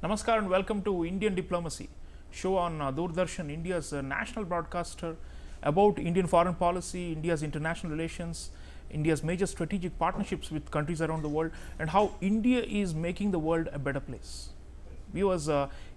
Namaskar and welcome to Indian Diplomacy, show on Doordarshan, India's national broadcaster about Indian foreign policy, India's international relations, India's major strategic partnerships with countries around the world, and how India is making the world a better place. Viewers,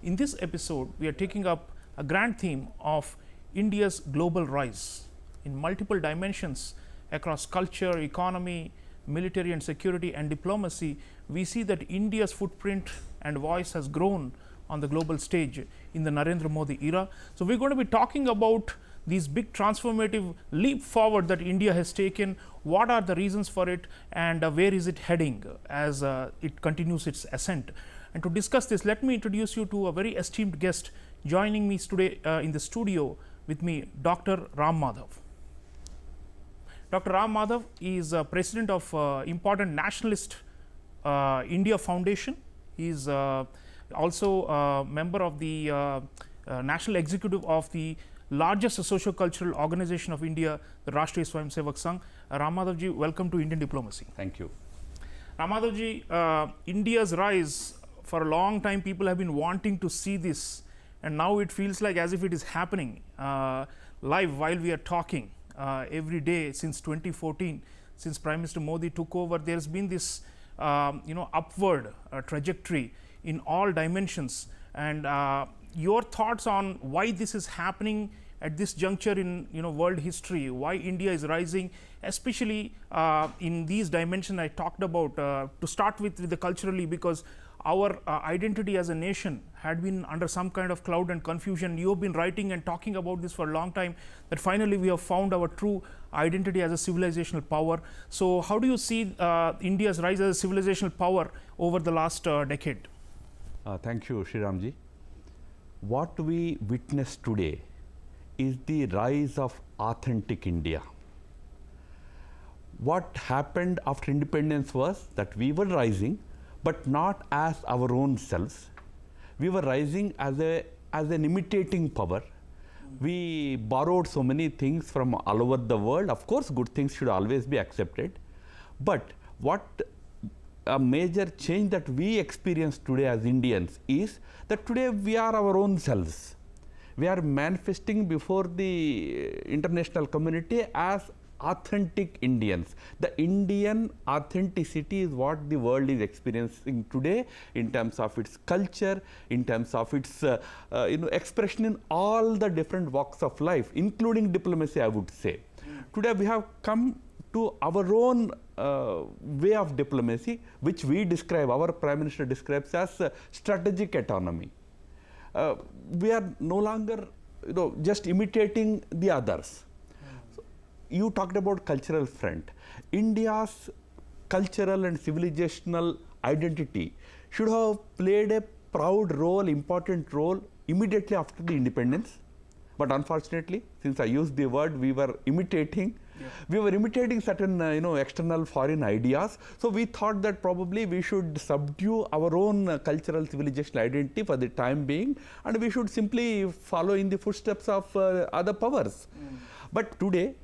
in this episode, we are taking up a grand theme of India's global rise in multiple dimensions across culture, economy, military and security and diplomacy. We see that India's footprint and voice has grown on the global stage in the Narendra Modi era. So we're going to be talking about these big transformative leap forward that India has taken, what are the reasons for it, and where is it heading as it continues its ascent. And to discuss this, let me introduce you to a very esteemed guest joining me today in the studio with me, Dr. Ram Madhav. Dr. Ram Madhav is president of important nationalist India Foundation. He is also a member of the national executive of the largest socio-cultural organization of India, the Rashtriya Swayamsevak Sangh. Ram Madhav ji, welcome to Indian Diplomacy. Thank you. Ram Madhav ji, India's rise, for a long time people have been wanting to see this, and now it feels like as if it is happening live while we are talking. Every day since 2014, since Prime Minister Modi took over, there has been this upward trajectory in all dimensions. And your thoughts on why this is happening at this juncture in world history, why India is rising, especially in these dimensions I talked about. To start with the culturally, because our identity as a nation had been under some kind of cloud and confusion. You have been writing and talking about this for a long time, that finally we have found our true identity as a civilizational power. So how do you see India's rise as a civilizational power over the last decade? Thank you, Sreeram ji. What we witness today is the rise of authentic India. What happened after independence was that we were rising, but not as our own selves. We were rising as an imitating power. We borrowed so many things from all over the world. Of course, good things should always be accepted. But what a major change that we experience today as Indians is that today we are our own selves. We are manifesting before the international community as authentic Indians. The Indian authenticity is what the world is experiencing today in terms of its culture, in terms of its expression in all the different walks of life, including diplomacy, I would say. Today we have come to our own way of diplomacy, which we describe, our Prime Minister describes as strategic autonomy. We are no longer just imitating the others. You talked about cultural front. India's cultural and civilizational identity should have played a proud role, important role immediately after the independence. But unfortunately, since I used the word, we were imitating. Yeah. We were imitating certain external foreign ideas. So we thought that probably we should subdue our own cultural civilizational identity for the time being, and we should simply follow in the footsteps of other powers. But today,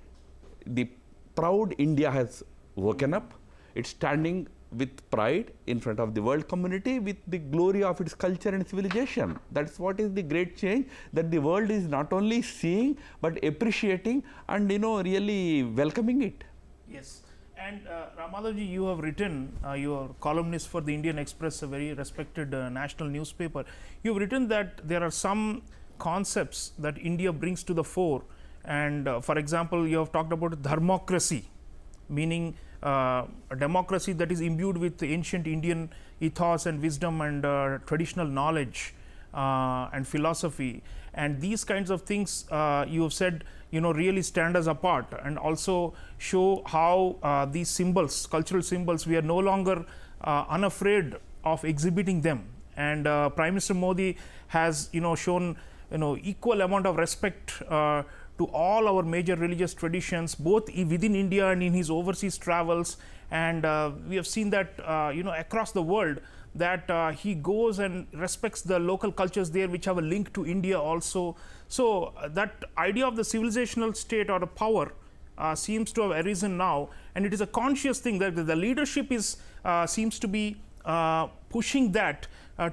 the proud India has woken up. It's standing with pride in front of the world community with the glory of its culture and civilization. That's what is the great change that the world is not only seeing but appreciating and really welcoming it. Yes. And Ram Madhav ji, you have written, your columnist for the Indian Express, a very respected national newspaper. You've written that there are some concepts that India brings to the fore. And for example, you have talked about dharmocracy, meaning a democracy that is imbued with ancient Indian ethos and wisdom and traditional knowledge and philosophy. And these kinds of things you have said really stand us apart, and also show how these symbols, cultural symbols, we are no longer unafraid of exhibiting them. And Prime Minister Modi has shown equal amount of respect to all our major religious traditions, both within India and in his overseas travels. And we have seen that across the world, that he goes and respects the local cultures there which have a link to India also. So that idea of the civilizational state or a power seems to have arisen now, and it is a conscious thing that the leadership is seems to be pushing that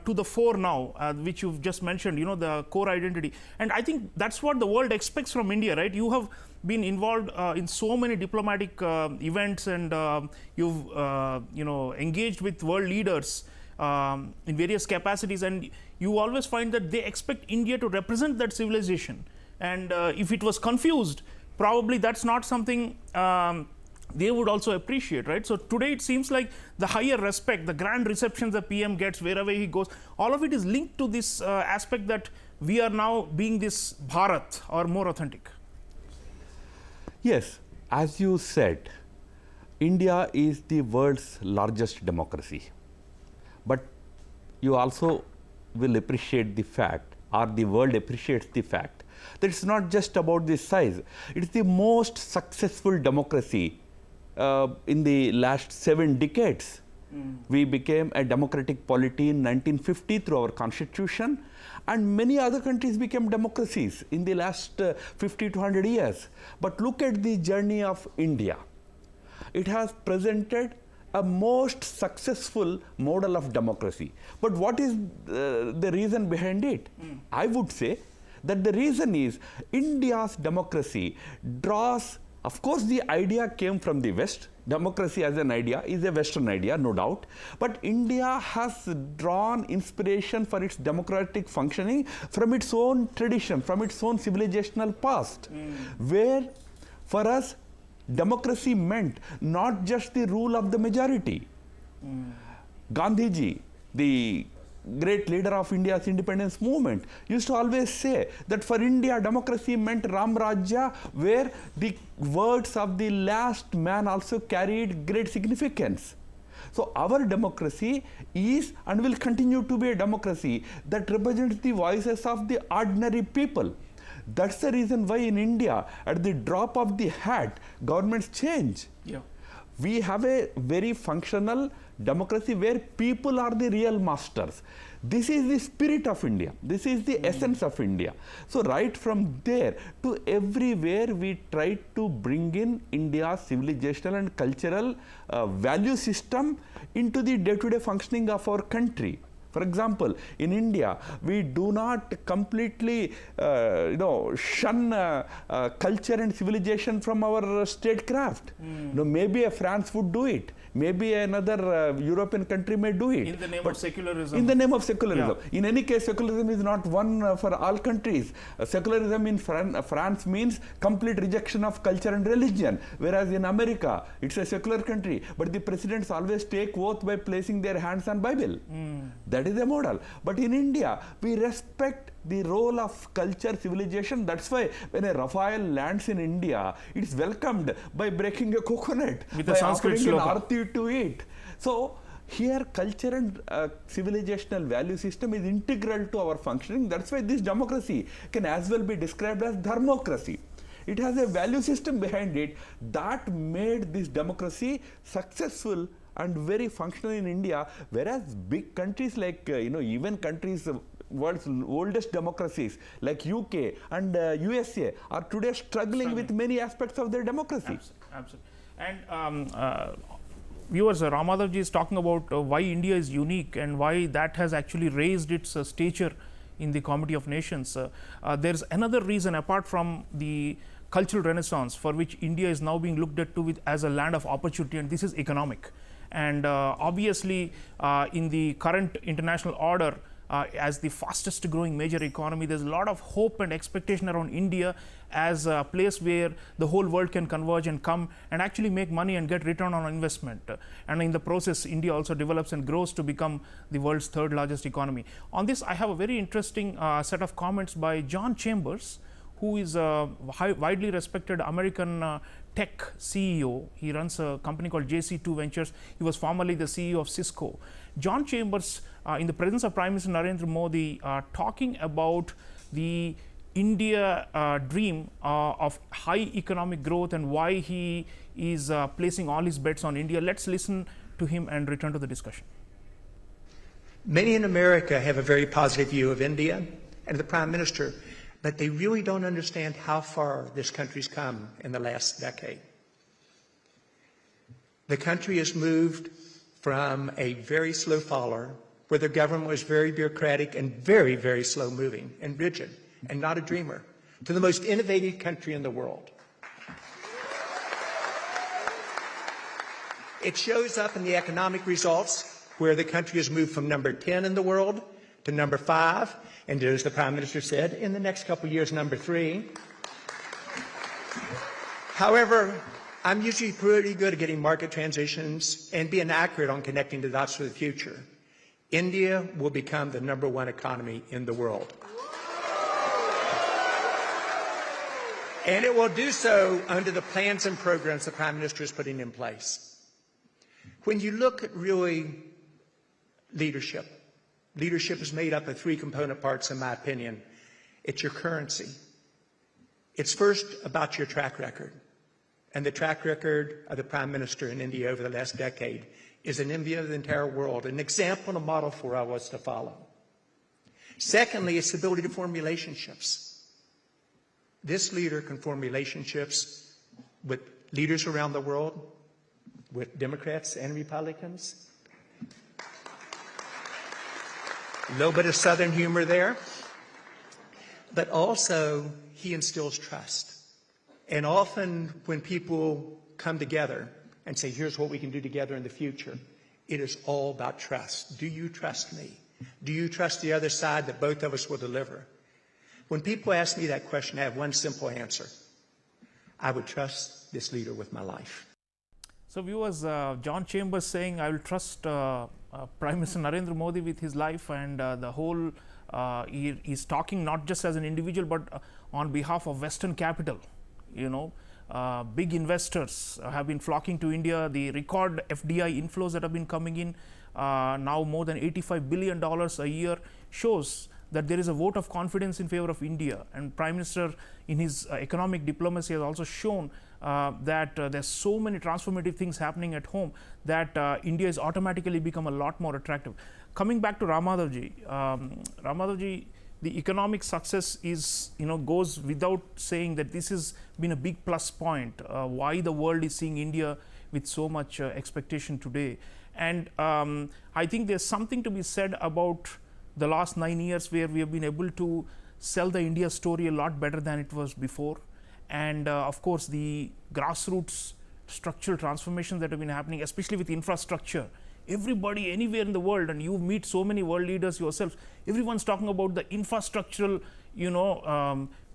to the fore now, which you've just mentioned, the core identity. And I think that's what the world expects from India, right? You have been involved in so many diplomatic events, and you've engaged with world leaders in various capacities, and you always find that they expect India to represent that civilization. And if it was confused, probably that's not something they would also appreciate, right? So today it seems like the higher respect, the grand receptions the PM gets wherever he goes, all of it is linked to this aspect that we are now being this Bharat, or more authentic. Yes, as you said, India is the world's largest democracy. But you also will appreciate the fact, or the world appreciates the fact, that it's not just about the size. It's the most successful democracy in the last 7 decades. We became a democratic polity in 1950 through our constitution, and many other countries became democracies in the last 50 to 100 years. But look at the journey of India. It has presented a most successful model of democracy. But what is the reason behind it? I would say that the reason is India's democracy draws, of course the idea came from the West. Democracy as an idea is a Western idea, no doubt. But India has drawn inspiration for its democratic functioning from its own tradition, from its own civilizational past, where for us democracy meant not just the rule of the majority. Gandhiji, the great leader of India's independence movement, used to always say that for India, democracy meant Ram Rajya, where the words of the last man also carried great significance. So our democracy is and will continue to be a democracy that represents the voices of the ordinary people. That's the reason why in India, at the drop of the hat, governments change. Yeah. We have a very functional democracy where people are the real masters. This is the spirit of India. This is the essence of India. So right from there to everywhere, we try to bring in India's civilizational and cultural value system into the day-to-day functioning of our country. For example, in India, we do not completely shun culture and civilization from our statecraft. Maybe a France would do it. Maybe another European country may do it. In the name of secularism. In the name of secularism. Yeah. In any case, secularism is not one for all countries. Secularism in France means complete rejection of culture and religion. Whereas in America, it's a secular country. But the presidents always take oath by placing their hands on Bible. That is a model. But in India, we respect the role of culture, civilization. That's why when a Rafale lands in India, it's welcomed by breaking a coconut, with by a Sanskrit offering an shloka arti to it. So here culture and civilizational value system is integral to our functioning. That's why this democracy can as well be described as dharmocracy. It has a value system behind it that made this democracy successful and very functional in India, whereas big countries like, even countries, world's oldest democracies like UK and USA are today struggling with many aspects of their democracy. Absolutely. And viewers, Ramadhavji is talking about why India is unique and why that has actually raised its stature in the Committee of Nations. There's another reason apart from the cultural renaissance for which India is now being looked at as a land of opportunity, and this is economic. And obviously in the current international order, as the fastest growing major economy, there's a lot of hope and expectation around India as a place where the whole world can converge and come and actually make money and get return on investment. And in the process, India also develops and grows to become the world's 3rd largest economy. On this, I have a very interesting set of comments by John Chambers, who is a widely respected American tech CEO. He runs a company called JC2 Ventures. He was formerly the CEO of Cisco. John Chambers, in the presence of Prime Minister Narendra Modi, talking about the India dream of high economic growth and why he is placing all his bets on India. Let's listen to him and return to the discussion. Many in America have a very positive view of India and the Prime Minister, but they really don't understand how far this country's come in the last decade. The country has moved from a very slow follower, where their government was very bureaucratic and very, very slow moving and rigid and not a dreamer, to the most innovative country in the world. It shows up in the economic results, where the country has moved from number 10 in the world to number 5, and as the Prime Minister said, in the next couple of years, number 3. However, I'm usually pretty good at getting market transitions and being accurate on connecting the dots for the future. India will become the number 1 economy in the world. And it will do so under the plans and programs the Prime Minister is putting in place. When you look at really leadership, leadership is made up of 3 component parts, in my opinion. It's your currency. It's first about your track record. And the track record of the Prime Minister in India over the last decade is an envy of the entire world, an example and a model for us to follow. Secondly, it's the ability to form relationships. This leader can form relationships with leaders around the world, with Democrats and Republicans. A little bit of Southern humor there. But also, he instills trust. And often when people come together and say, here's what we can do together in the future, it is all about trust. Do you trust me? Do you trust the other side that both of us will deliver? When people ask me that question, I have one simple answer. I would trust this leader with my life. So viewers, John Chambers saying, I will trust Prime Minister Narendra Modi with his life, and the whole, he is talking not just as an individual, but on behalf of Western capital. You know, big investors have been flocking to India. The record FDI inflows that have been coming in, now more than $85 billion a year, shows that there is a vote of confidence in favor of India. And Prime Minister, in his economic diplomacy, has also shown that there's so many transformative things happening at home that India has automatically become a lot more attractive. Coming back to Madhavji, Madhavji, the economic success is, goes without saying that this has been a big plus point, why the world is seeing India with so much expectation today. And I think there's something to be said about the last 9 years where we have been able to sell the India story a lot better than it was before. And of course, the grassroots structural transformations that have been happening, especially with infrastructure. Everybody anywhere in the world, and you meet so many world leaders yourself, everyone's talking about the infrastructural,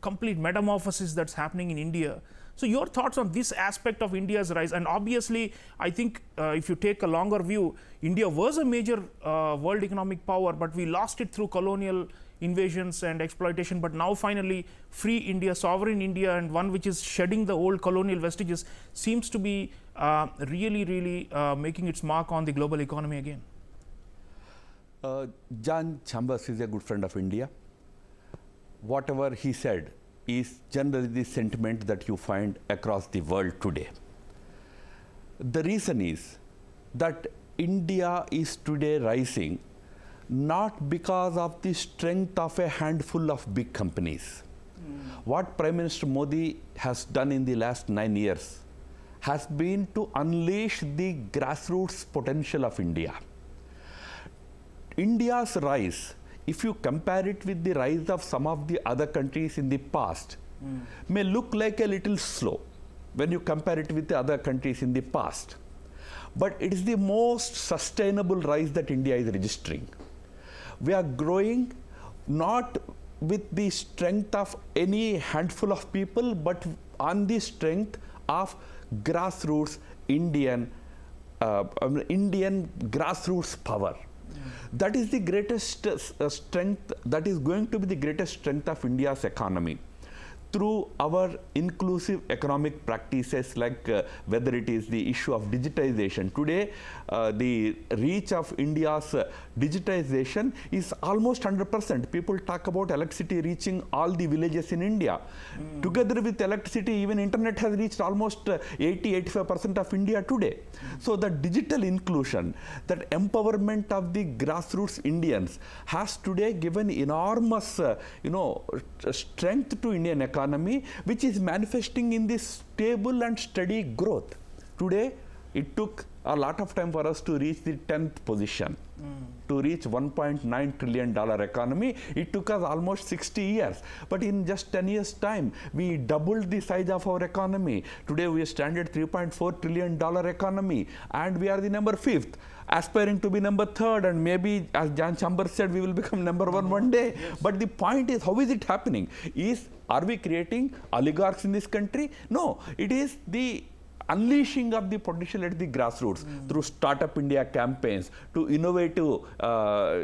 complete metamorphosis that's happening in India. So your thoughts on this aspect of India's rise? And obviously, I think if you take a longer view, India was a major world economic power, but we lost it through colonial invasions and exploitation. But now finally, free India, sovereign India, and one which is shedding the old colonial vestiges, seems to be really making its mark on the global economy again. John Chambers is a good friend of India. Whatever he said is generally the sentiment that you find across the world today. The reason is that India is today rising not because of the strength of a handful of big companies. What Prime Minister Modi has done in the last 9 years has been to unleash the grassroots potential of India. India's rise, if you compare it with the rise of some of the other countries in the past, may look like a little slow when you compare it with the other countries in the past. But it is the most sustainable rise that India is registering. We are growing not with the strength of any handful of people, but on the strength of grassroots Indian grassroots power. That is the greatest strength, that is going to be the greatest strength of India's economy. Through our inclusive economic practices, like whether it is the issue of digitization. Today, the reach of India's digitization is almost 100%. People talk about electricity reaching all the villages in India. Together with electricity, even internet has reached almost 80-85% of India today. So the digital inclusion, that empowerment of the grassroots Indians has today given enormous strength to Indian economy, which is manifesting in this stable and steady growth. Today, it took a lot of time for us to reach the 10th position. To reach $1.9 trillion economy, it took us almost 60 years. But in just 10 years' time, we doubled the size of our economy. Today, we stand at $3.4 trillion economy, and we are the number 5th, aspiring to be number 3rd, and maybe, as Jan Chambers said, we will become number 1 one day. Yes. But the point is, how is it happening? Are we creating oligarchs in this country? No, it is the unleashing of the potential at the grassroots through Startup India campaigns, to innovative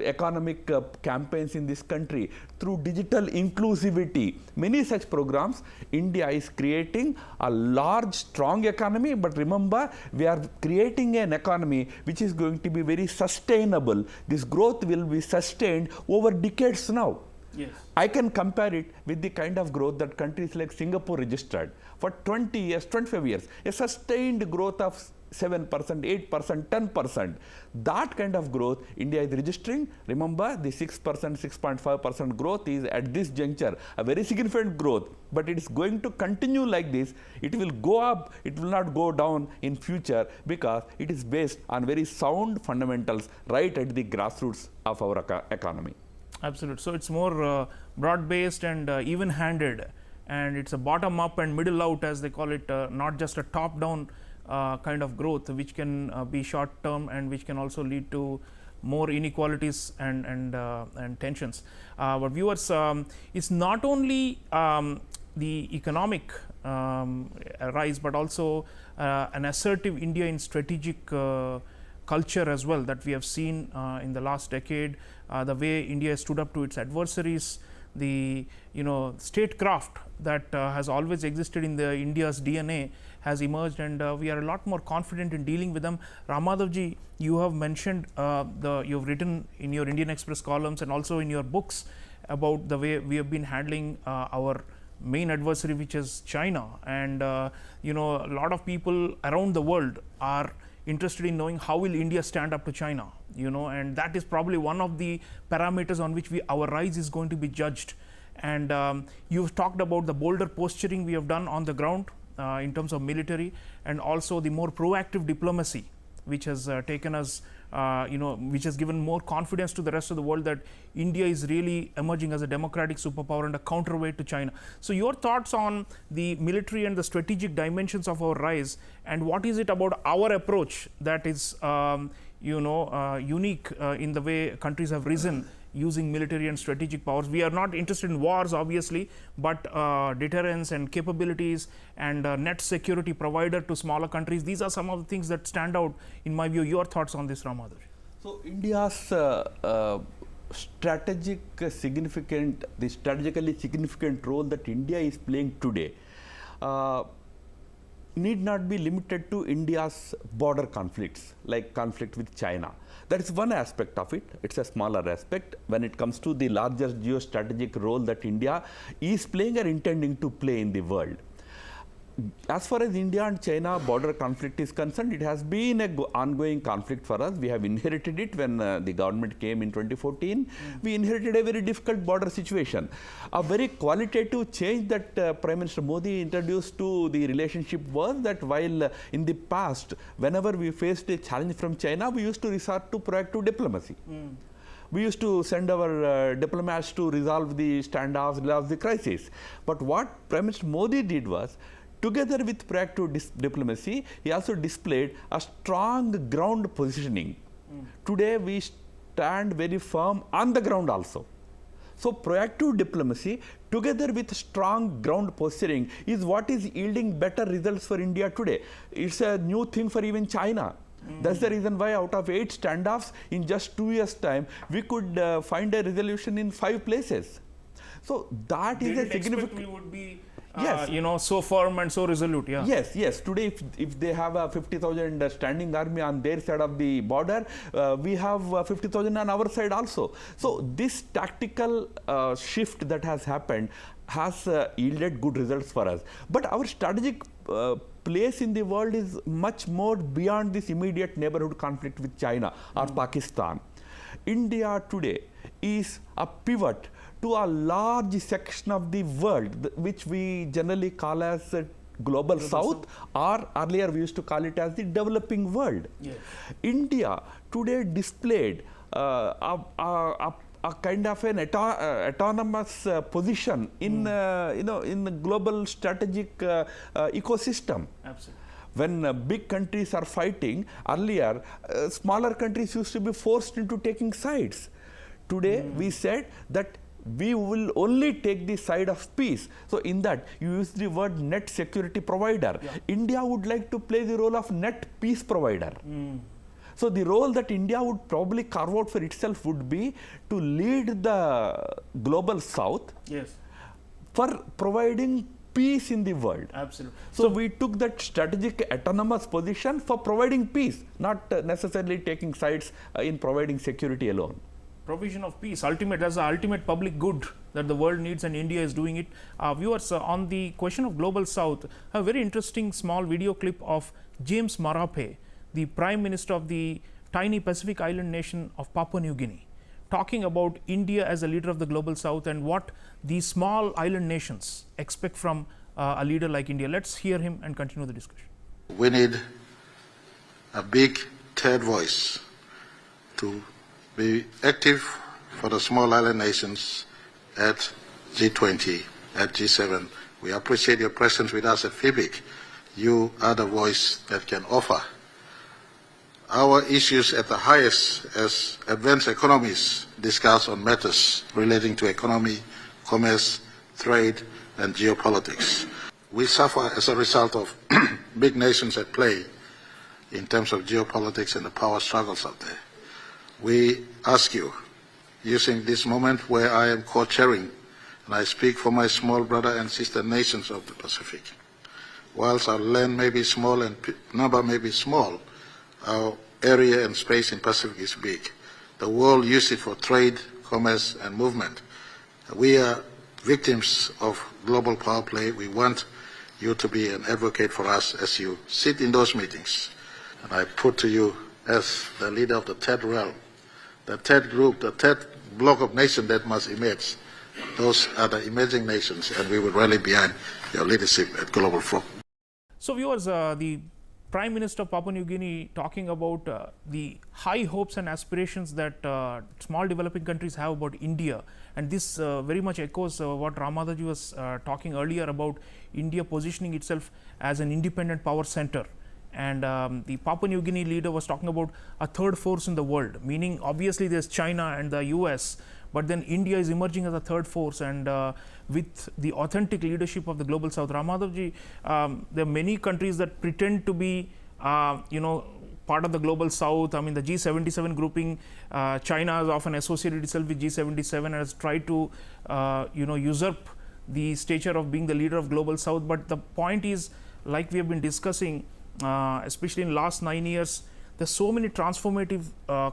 economic campaigns in this country, through digital inclusivity, many such programs. India is creating a large, strong economy, but remember, we are creating an economy which is going to be very sustainable. This growth will be sustained over decades now. Yes. I can compare it with the kind of growth that countries like Singapore registered for 20 years, 25 years, a sustained growth of 7%, 8%, 10%. That kind of growth India is registering. Remember, the 6%, 6.5% growth is at this juncture a very significant growth, but it is going to continue like this. It will go up, it will not go down in future, because it is based on very sound fundamentals right at the grassroots of our economy. Absolutely. So it's more broad-based and even-handed, and it's a bottom-up and middle-out, as they call it, not just a top-down kind of growth, which can be short-term and which can also lead to more inequalities and tensions. But viewers, it's not only the economic rise, but also an assertive India in strategic culture as well, that we have seen in the last decade. The way India stood up to its adversaries, the statecraft that has always existed in the India's DNA has emerged, and we are a lot more confident in dealing with them. Ramadhavji, you have mentioned you've written in your Indian Express columns and also in your books about the way we have been handling our main adversary, which is China, and a lot of people around the world are interested in knowing how will India stand up to China, and that is probably one of the parameters on which our rise is going to be judged. And you've talked about the bolder posturing we have done on the ground in terms of military, and also the more proactive diplomacy, which has taken us, which has given more confidence to the rest of the world that India is really emerging as a democratic superpower and a counterweight to China. So your thoughts on the military and the strategic dimensions of our rise, and what is it about our approach that is unique in the way countries have risen using military and strategic powers? We are not interested in wars, obviously, but deterrence and capabilities and net security provider to smaller countries. These are some of the things that stand out, in my view. Your thoughts on this, Ramadhav? So India's strategically significant role that India is playing today need not be limited to India's border conflicts, like conflict with China. That is one aspect of it. It's a smaller aspect when it comes to the larger geostrategic role that India is playing or intending to play in the world. As far as India and China border conflict is concerned, it has been an ongoing conflict for us. We have inherited it when the government came in 2014. We inherited a very difficult border situation. A very qualitative change that Prime Minister Modi introduced to the relationship was that while in the past, whenever we faced a challenge from China, we used to resort to proactive diplomacy. We used to send our diplomats to resolve the standoffs, resolve the crisis. But what Prime Minister Modi did was, together with proactive diplomacy, he also displayed a strong ground positioning. Today, we stand very firm on the ground also. So, proactive diplomacy together with strong ground posturing is what is yielding better results for India today. It's a new thing for even China. That's the reason why out of 8 standoffs in just 2 years' time, we could find a resolution in 5 places. So, that is a significant... we would be yes. So firm and so resolute. Yeah. Yes. Today, if they have a 50,000 standing army on their side of the border, we have 50,000 on our side also. So this tactical shift that has happened has yielded good results for us. But our strategic place in the world is much more beyond this immediate neighborhood conflict with China or Pakistan. India today is a pivot to a large section of the world, which we generally call as global south, or earlier we used to call it as the developing world. Yes. India today displayed a kind of an autonomous position in in the global strategic ecosystem. Absolutely. When big countries are fighting, earlier smaller countries used to be forced into taking sides. Today we said that we will only take the side of peace. So in that you use the word net security provider. Yeah. India would like to play the role of net peace provider. So the role that India would probably carve out for itself would be to lead the global south Yes. for providing peace in the world. Absolutely. So we took that strategic autonomous position for providing peace, not necessarily taking sides in providing security alone. Provision of peace, that's the ultimate public good that the world needs, and India is doing it. Viewers, on the question of global south, a very interesting small video clip of James Marape, the Prime Minister of the tiny Pacific island nation of Papua New Guinea, talking about India as a leader of the global south and what these small island nations expect from a leader like India. Let's hear him and continue the discussion. We need a big third voice to be active for the small island nations at G20, at G7. We appreciate your presence with us at FIBIC. You are the voice that can offer our issues at the highest as advanced economies discuss on matters relating to economy, commerce, trade, and geopolitics. We suffer as a result of big nations at play in terms of geopolitics and the power struggles out there. We ask you, using this moment where I am co-chairing, and I speak for my small brother and sister nations of the Pacific, whilst our land may be small and number may be small, our area and space in Pacific is big. The world uses it for trade, commerce, and movement. We are victims of global power play. We want you to be an advocate for us as you sit in those meetings. And I put to you, as the leader of the third realm, the third group, the third block of nations that must emerge. Those are the emerging nations, and we will rally behind your leadership at Global Forum. So viewers, the Prime Minister of Papua New Guinea talking about the high hopes and aspirations that small developing countries have about India, and this very much echoes what Ramadhaji was talking earlier about India positioning itself as an independent power center. And the Papua New Guinea leader was talking about a third force in the world, meaning obviously there's China and the US, but then India is emerging as a third force, and with the authentic leadership of the global south. Ramadhavji, there are many countries that pretend to be part of the global south. I mean, the G77 grouping, China has often associated itself with G77 and has tried to usurp the stature of being the leader of global south. But the point is, like we have been discussing, especially in last 9 years, there's so many transformative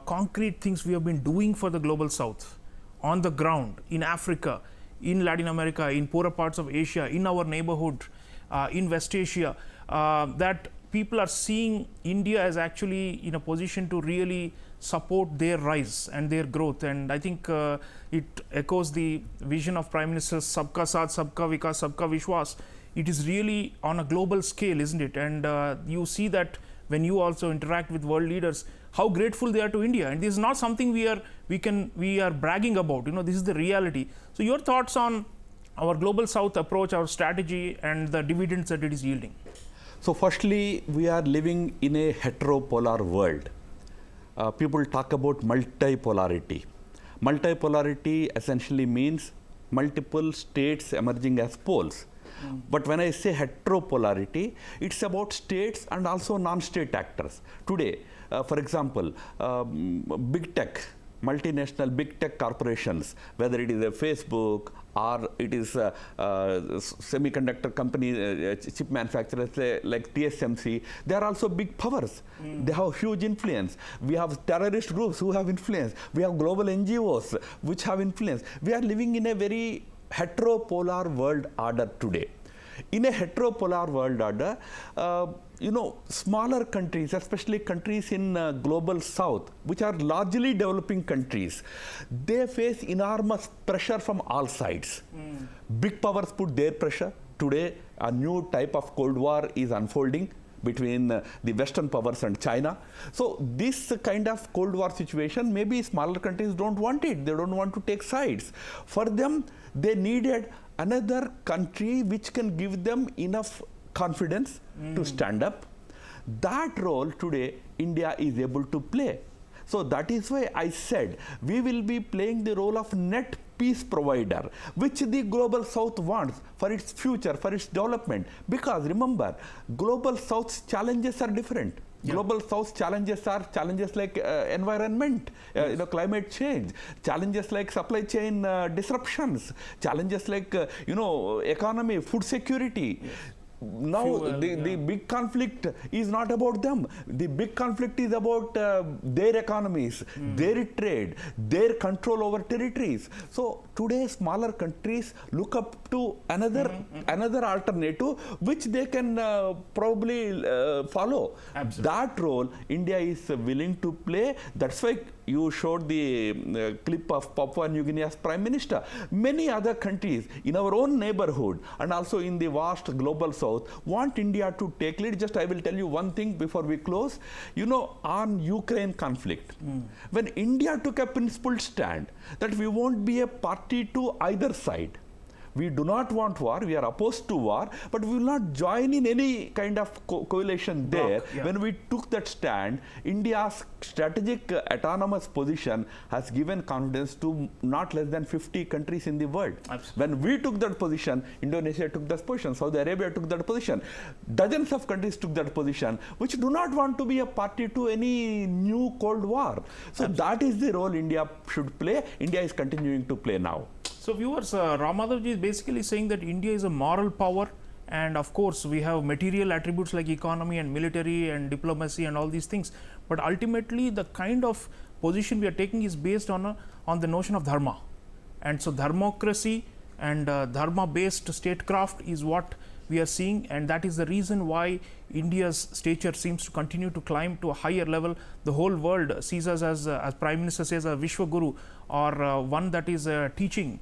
concrete things we have been doing for the global south on the ground, in Africa, in Latin America, in poorer parts of Asia, in our neighborhood, in West Asia, that people are seeing India as actually in a position to really support their rise and their growth. And I think it echoes the vision of Prime Minister Sabka Saath, Sabka Vikas, Sabka Vishwas. It is really on a global scale, isn't it? And you see that when you also interact with world leaders, how grateful they are to India. And this is not something we are bragging about. This is the reality. So your thoughts on our global south approach, our strategy, and the dividends that it is yielding? So firstly, we are living in a heteropolar world. People talk about multipolarity. Multipolarity essentially means multiple states emerging as poles. But when I say heteropolarity, it's about states and also non-state actors. Today, for example, big tech, multinational big tech corporations, whether it is a Facebook or it is semiconductor company, chip manufacturers like TSMC, they are also big powers. They have huge influence. We have terrorist groups who have influence. We have global NGOs which have influence. We are living in a very heteropolar world order today. In a heteropolar world order, smaller countries, especially countries in global south, which are largely developing countries, they face enormous pressure from all sides. Big powers put their pressure. Today, A new type of Cold War is unfolding between the Western powers and China. So this kind of Cold War situation, maybe smaller countries don't want it. They don't want to take sides. For them, they needed another country which can give them enough confidence to stand up. That role today India is able to play. So that is why I said we will be playing the role of net peace provider, which the global south wants for its future, for its development. Because remember, global south's challenges are different. Yeah. Global south's challenges are challenges like environment, climate change, challenges like supply chain disruptions, challenges like economy, food security. Yes. Now, fuel, the big conflict is not about them. The big conflict is about their economies, their trade, their control over territories. So today, smaller countries look up to another alternative which they can probably follow. Absolutely. That role India is willing to play. That's why you showed the clip of Papua New Guinea's Prime Minister. Many other countries in our own neighborhood and also in the vast global south want India to take lead. Just I will tell you one thing before we close. On Ukraine conflict, when India took a principled stand that we won't be a party to either side, we do not want war, we are opposed to war, but we will not join in any kind of coalition there. When we took that stand, India's strategic autonomous position has given confidence to not less than 50 countries in the world. Absolutely. When we took that position, Indonesia took that position, Saudi Arabia took that position, dozens of countries took that position, which do not want to be a party to any new Cold War. So Absolutely. That is the role India should play. India is continuing to play now. So viewers, Ram Madhav is basically saying that India is a moral power, and of course we have material attributes like economy and military and diplomacy and all these things, but ultimately the kind of position we are taking is based on the notion of dharma, and so dharmocracy and dharma based statecraft is what we are seeing, and that is the reason why India's stature seems to continue to climb to a higher level. The whole world sees us as Prime Minister says, a Vishwa Guru, or one that is teaching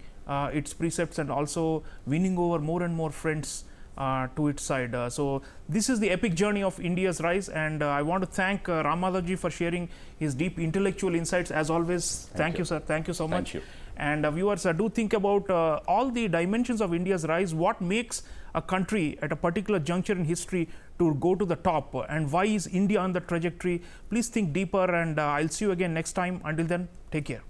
its precepts and also winning over more and more friends to its side. So this is the epic journey of India's rise, and I want to thank Ram Madhav ji for sharing his deep intellectual insights as always. Thank you, sir. Thank you so much. Thank you. And viewers, do think about all the dimensions of India's rise. What makes a country at a particular juncture in history to go to the top, and why is India on the trajectory? Please think deeper, and I'll see you again next time. Until then, take care.